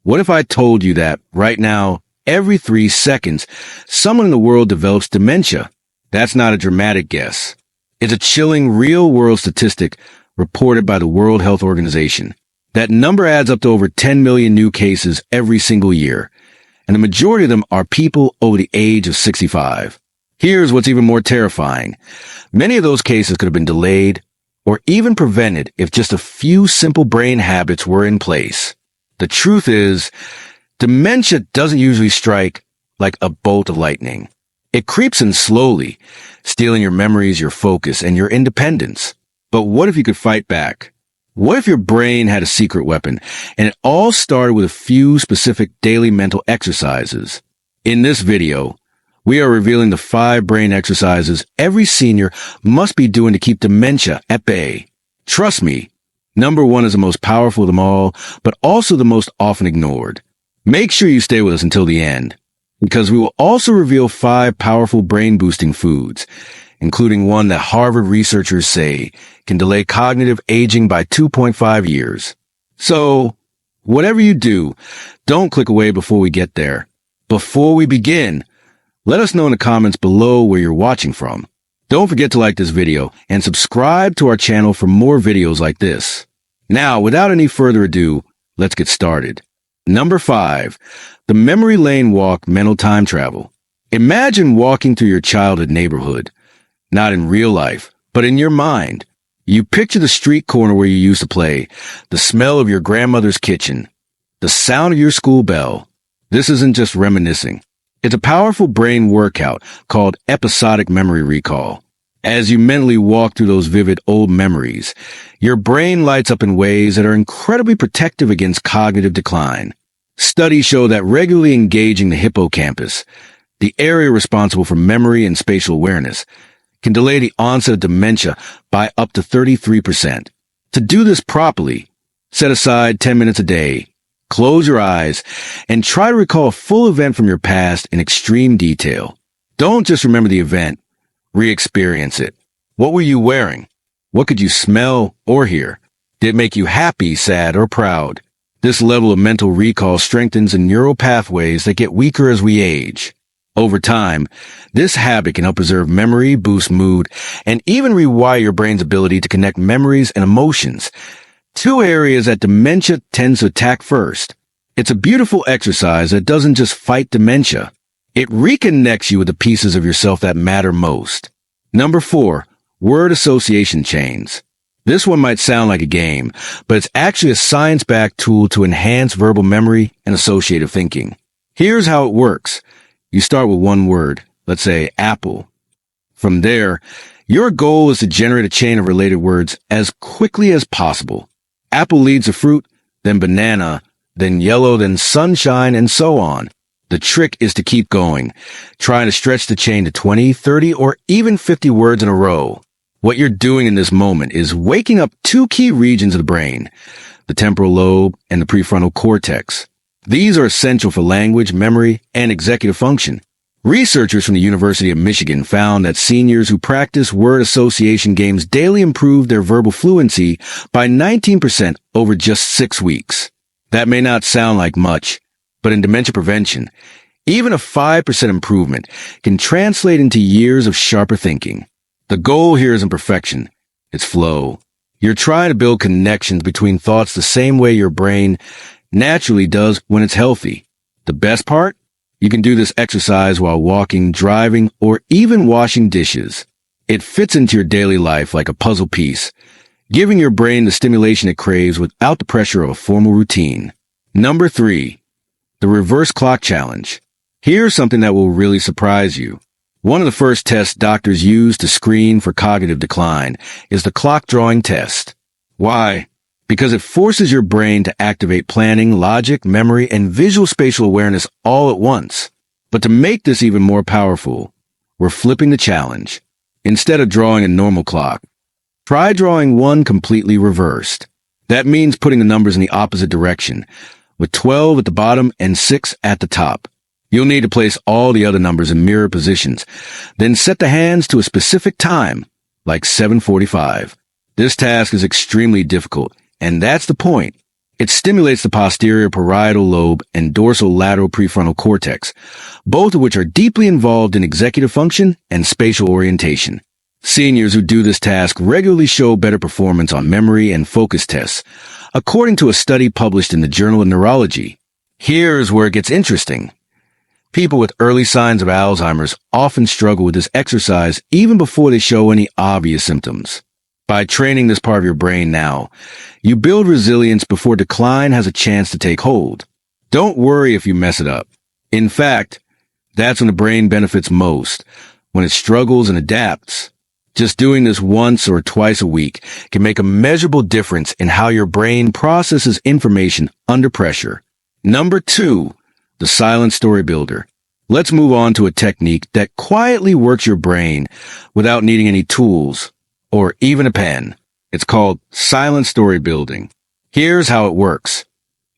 What if I told you that right now, every 3 seconds, someone in the world develops dementia? That's not a dramatic guess. It's a chilling real-world statistic reported by the World Health Organization. That number adds up to over 10 million new cases every single year, and the majority of them are people over the age of 65. Here's what's even more terrifying. Many of those cases could have been delayed or even prevented if just a few simple brain habits were in place. The truth is, dementia doesn't usually strike like a bolt of lightning. It creeps in slowly, stealing your memories, your focus, and your independence. But what if you could fight back? What if your brain had a secret weapon, and it all started with a few specific daily mental exercises? In this video, we are revealing the 5 brain exercises every senior must be doing to keep dementia at bay. Trust me, number 1 is the most powerful of them all, but also the most often ignored. Make sure you stay with us until the end, because we will also reveal 5 powerful brain-boosting foods, including one that Harvard researchers say can delay cognitive aging by 2.5 years. So, whatever you do, don't click away before we get there. Before we begin, let us know in the comments below where you're watching from. Don't forget to like this video and subscribe to our channel for more videos like this. Now, without any further ado, let's get started. Number 5, the memory lane walk mental time travel. Imagine walking through your childhood neighborhood. Not in real life, but in your mind. You picture the street corner where you used to play, the smell of your grandmother's kitchen, the sound of your school bell. This isn't just reminiscing. It's a powerful brain workout called episodic memory recall. As you mentally walk through those vivid old memories, your brain lights up in ways that are incredibly protective against cognitive decline. Studies show that regularly engaging the hippocampus, the area responsible for memory and spatial awareness, can delay the onset of dementia by up to 33%. To do this properly, set aside 10 minutes a day, close your eyes, and try to recall a full event from your past in extreme detail. Don't just remember the event, re-experience it. What were you wearing? What could you smell or hear? Did it make you happy, sad, or proud? This level of mental recall strengthens the neural pathways that get weaker as we age. Over time, this habit can help preserve memory, boost mood, and even rewire your brain's ability to connect memories and emotions, 2 areas that dementia tends to attack first. It's a beautiful exercise that doesn't just fight dementia. It reconnects you with the pieces of yourself that matter most. Number 4, word association chains. This one might sound like a game, but it's actually a science-backed tool to enhance verbal memory and associative thinking. Here's how it works. You start with one word, let's say apple. From there, your goal is to generate a chain of related words as quickly as possible. Apple leads to fruit, then banana, then yellow, then sunshine, and so on. The trick is to keep going, trying to stretch the chain to 20, 30, or even 50 words in a row. What you're doing in this moment is waking up 2 key regions of the brain, the temporal lobe and the prefrontal cortex. These are essential for language, memory, and executive function. Researchers from the University of Michigan found that seniors who practice word association games daily improved their verbal fluency by 19% over just 6 weeks. That may not sound like much, but in dementia prevention, even a 5% improvement can translate into years of sharper thinking. The goal here isn't perfection, it's flow. You're trying to build connections between thoughts the same way your brain naturally does when it's healthy. The best part? You can do this exercise while walking, driving, or even washing dishes. It fits into your daily life like a puzzle piece, giving your brain the stimulation it craves without the pressure of a formal routine. Number 3, the reverse clock challenge. Here's something that will really surprise you. One of the first tests doctors use to screen for cognitive decline is the clock drawing test. Why? Because it forces your brain to activate planning, logic, memory, and visual spatial awareness all at once. But to make this even more powerful, we're flipping the challenge. Instead of drawing a normal clock, try drawing one completely reversed. That means putting the numbers in the opposite direction, with 12 at the bottom and 6 at the top. You'll need to place all the other numbers in mirror positions, then set the hands to a specific time, like 7:45. This task is extremely difficult, and that's the point. It stimulates the posterior parietal lobe and dorsal lateral prefrontal cortex, both of which are deeply involved in executive function and spatial orientation. Seniors who do this task regularly show better performance on memory and focus tests, according to a study published in the Journal of Neurology. Here's where it gets interesting. People with early signs of Alzheimer's often struggle with this exercise even before they show any obvious symptoms. By training this part of your brain now, you build resilience before decline has a chance to take hold. Don't worry if you mess it up. In fact, that's when the brain benefits most, when it struggles and adapts. Just doing this once or twice a week can make a measurable difference in how your brain processes information under pressure. Number 2, the silent story builder. Let's move on to a technique that quietly works your brain without needing any tools or even a pen. It's called silent story building. Here's how it works.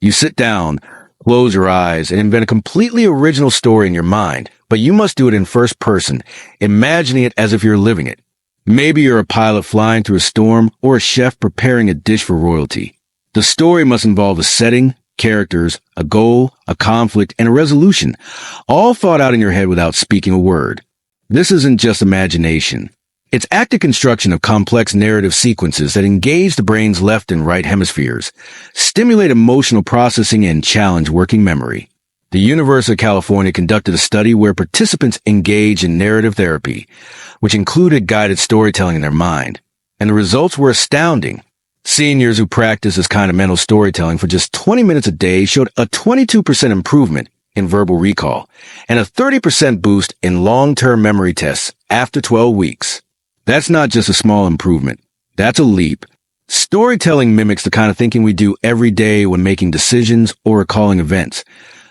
You sit down, close your eyes, and invent a completely original story in your mind, but you must do it in first person, imagining it as if you're living it. Maybe you're a pilot flying through a storm or a chef preparing a dish for royalty. The story must involve a setting, characters, a goal, a conflict, and a resolution, all thought out in your head without speaking a word. This isn't just imagination. It's active construction of complex narrative sequences that engage the brain's left and right hemispheres, stimulate emotional processing, and challenge working memory. The University of California conducted a study where participants engaged in narrative therapy, which included guided storytelling in their mind, and the results were astounding. Seniors who practiced this kind of mental storytelling for just 20 minutes a day showed a 22% improvement in verbal recall and a 30% boost in long-term memory tests after 12 weeks. That's not just a small improvement. That's a leap. Storytelling mimics the kind of thinking we do every day when making decisions or recalling events,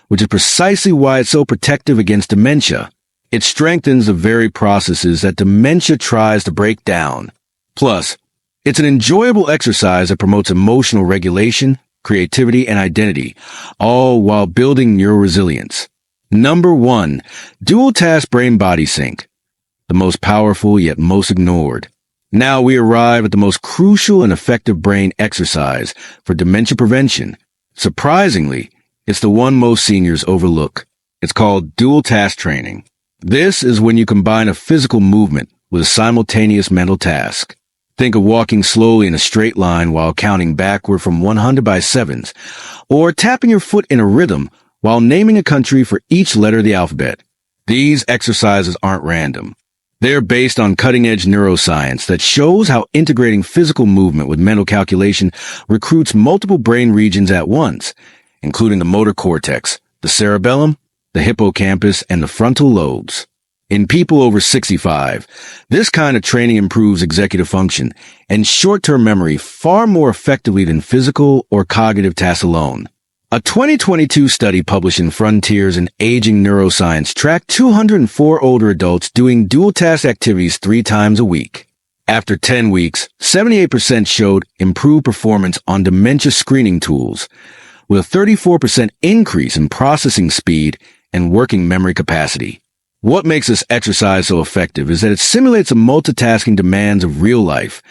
which is precisely why it's so protective against dementia. It strengthens the very processes that dementia tries to break down. Plus, it's an enjoyable exercise that promotes emotional regulation, creativity, and identity, all while building neural resilience. Number 1, dual task brain-body sync. The most powerful yet most ignored. Now we arrive at the most crucial and effective brain exercise for dementia prevention. Surprisingly, it's the one most seniors overlook. It's called dual task training. This is when you combine a physical movement with a simultaneous mental task. Think of walking slowly in a straight line while counting backward from 100 by sevens, or tapping your foot in a rhythm while naming a country for each letter of the alphabet. These exercises aren't random. They're based on cutting-edge neuroscience that shows how integrating physical movement with mental calculation recruits multiple brain regions at once, including the motor cortex, the cerebellum, the hippocampus, and the frontal lobes. In people over 65, this kind of training improves executive function and short-term memory far more effectively than physical or cognitive tasks alone. A 2022 study published in Frontiers in Aging Neuroscience tracked 204 older adults doing dual-task activities 3 times a week. After 10 weeks, 78% showed improved performance on dementia screening tools, with a 34% increase in processing speed and working memory capacity. What makes this exercise so effective is that it simulates the multitasking demands of real life,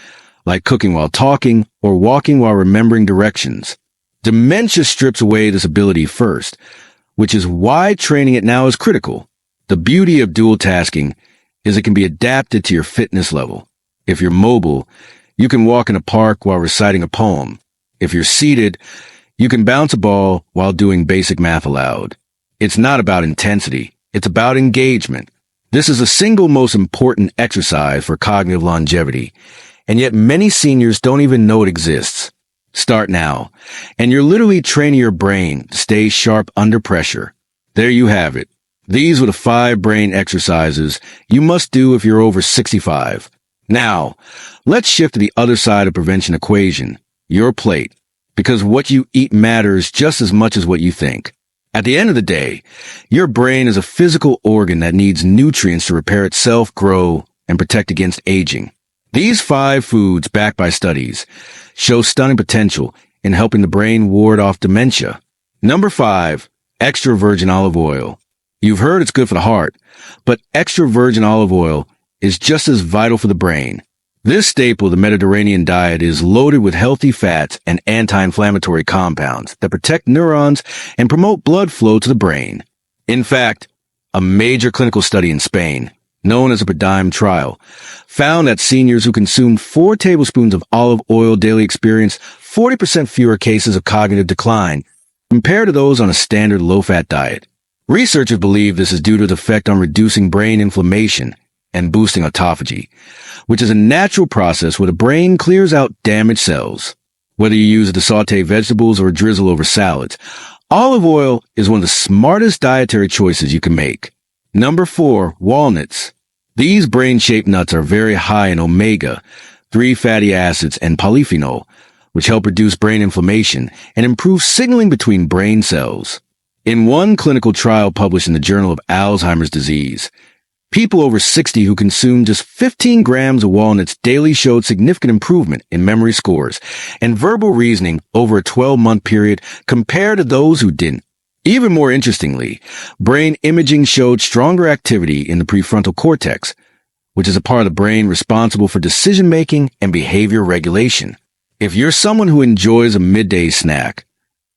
like cooking while talking or walking while remembering directions. Dementia strips away this ability first, which is why training it now is critical. The beauty of dual tasking is it can be adapted to your fitness level. If you're mobile, you can walk in a park while reciting a poem. If you're seated, you can bounce a ball while doing basic math aloud. It's not about intensity. It's about engagement. This is the single most important exercise for cognitive longevity, and yet many seniors don't even know it exists. Start now, and you're literally training your brain to stay sharp under pressure. There you have it. These were the 5 brain exercises you must do if you're over 65. Now, let's shift to the other side of prevention equation, your plate, because what you eat matters just as much as what you think. At the end of the day, your brain is a physical organ that needs nutrients to repair itself, grow, and protect against aging. These 5 foods, backed by studies, show stunning potential in helping the brain ward off dementia. Number 5, extra virgin olive oil. You've heard it's good for the heart, but extra virgin olive oil is just as vital for the brain. This staple of the Mediterranean diet is loaded with healthy fats and anti-inflammatory compounds that protect neurons and promote blood flow to the brain. In fact, a major clinical study in Spain, known as a PADIME trial, found that seniors who consumed 4 tablespoons of olive oil daily experienced 40% fewer cases of cognitive decline compared to those on a standard low-fat diet. Researchers believe this is due to the effect on reducing brain inflammation and boosting autophagy, which is a natural process where the brain clears out damaged cells. Whether you use it to saute vegetables or drizzle over salads, olive oil is one of the smartest dietary choices you can make. Number 4, walnuts. These brain-shaped nuts are very high in omega-3 fatty acids and polyphenol, which help reduce brain inflammation and improve signaling between brain cells. In one clinical trial published in the Journal of Alzheimer's Disease, people over 60 who consumed just 15 grams of walnuts daily showed significant improvement in memory scores and verbal reasoning over a 12-month period compared to those who didn't. Even more interestingly, brain imaging showed stronger activity in the prefrontal cortex, which is a part of the brain responsible for decision-making and behavior regulation. If you're someone who enjoys a midday snack,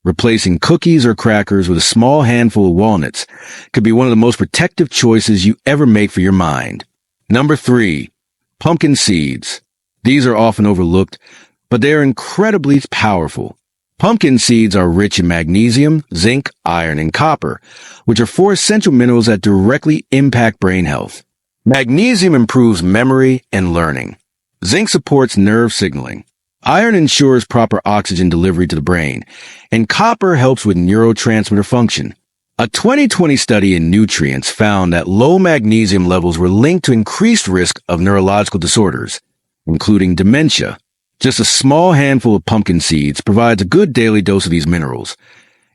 replacing cookies or crackers with a small handful of walnuts could be one of the most protective choices you ever make for your mind. Number 3, pumpkin seeds. These are often overlooked, but they are incredibly powerful. Pumpkin seeds are rich in magnesium, zinc, iron, and copper, which are 4 essential minerals that directly impact brain health. Magnesium improves memory and learning. Zinc supports nerve signaling. Iron ensures proper oxygen delivery to the brain, and copper helps with neurotransmitter function. A 2020 study in Nutrients found that low magnesium levels were linked to increased risk of neurological disorders, including dementia. Just a small handful of pumpkin seeds provides a good daily dose of these minerals,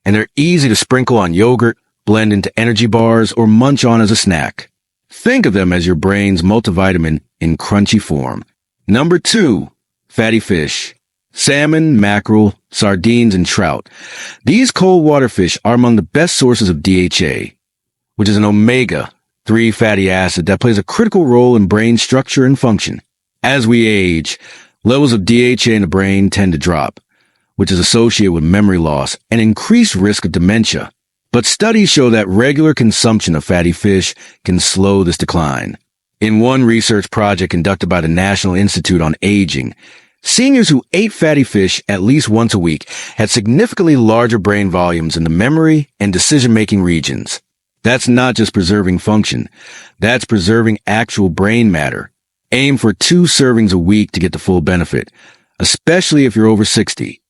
and they're easy to sprinkle on yogurt, blend into energy bars, or munch on as a snack. Think of them as your brain's multivitamin in crunchy form. Number 2, fatty fish. Salmon, mackerel, sardines, and trout. These cold water fish are among the best sources of DHA, which is an omega-3 fatty acid that plays a critical role in brain structure and function. As we age, levels of DHA in the brain tend to drop, which is associated with memory loss and increased risk of dementia. But studies show that regular consumption of fatty fish can slow this decline. In one research project conducted by the National Institute on Aging, seniors who ate fatty fish at least once a week had significantly larger brain volumes in the memory and decision-making regions. That's not just preserving function. That's preserving actual brain matter. Aim for 2 servings a week to get the full benefit, especially if you're over 60.